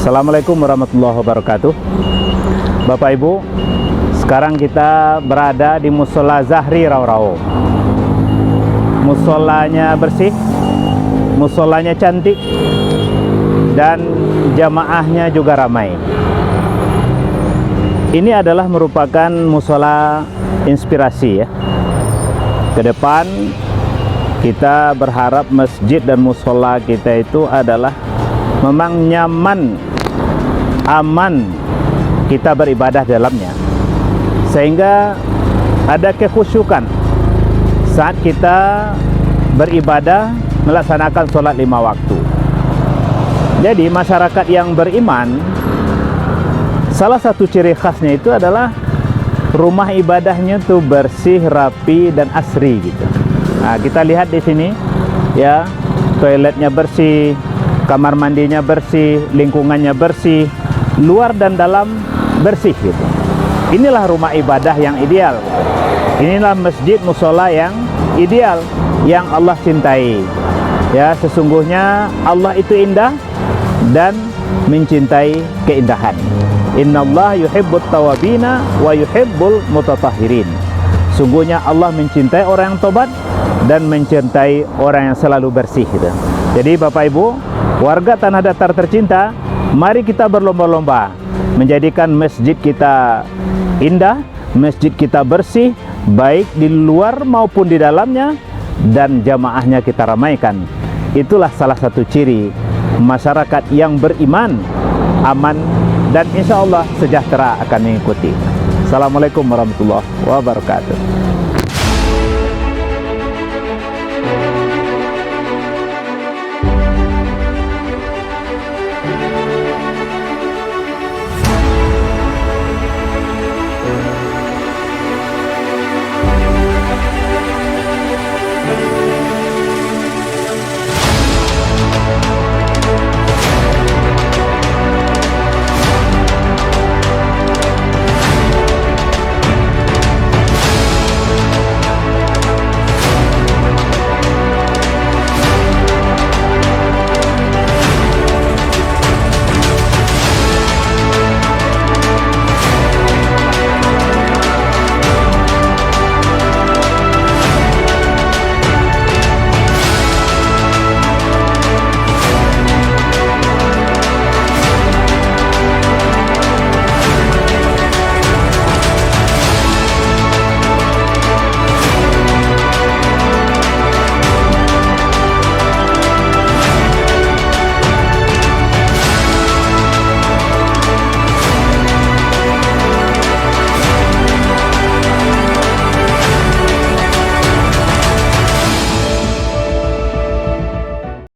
Assalamualaikum warahmatullahi wabarakatuh. Bapak Ibu, sekarang kita berada di Musola Zahri Rau-Rau. Musolanya bersih, musolanya cantik, dan jamaahnya juga ramai. Ini adalah merupakan musola inspirasi ya. Ke depan kita berharap masjid dan musola kita itu adalah memang nyaman, aman kita beribadah dalamnya, sehingga ada kekhusyukan saat kita beribadah melaksanakan sholat 5 waktu. Jadi masyarakat yang beriman, salah satu ciri khasnya itu adalah rumah ibadahnya tuh bersih, rapi, dan asri gitu. Nah, kita lihat di sini ya, toiletnya bersih, kamar mandinya bersih, lingkungannya bersih, luar dan dalam bersih gitu. Inilah rumah ibadah yang ideal. Inilah masjid musola yang ideal, yang Allah cintai. Ya, sesungguhnya Allah itu indah dan mencintai keindahan. Innallaha yuhibbut tawabina wa yuhibbul mutatahhirin. Sungguhnya Allah mencintai orang yang tobat dan mencintai orang yang selalu bersih gitu. Jadi Bapak Ibu, warga Tanah Datar tercinta, mari kita berlomba-lomba menjadikan masjid kita indah, masjid kita bersih, baik di luar maupun di dalamnya, dan jamaahnya kita ramaikan. Itulah salah satu ciri masyarakat yang beriman, aman, dan insya Allah sejahtera akan mengikuti. Assalamualaikum warahmatullahi wabarakatuh.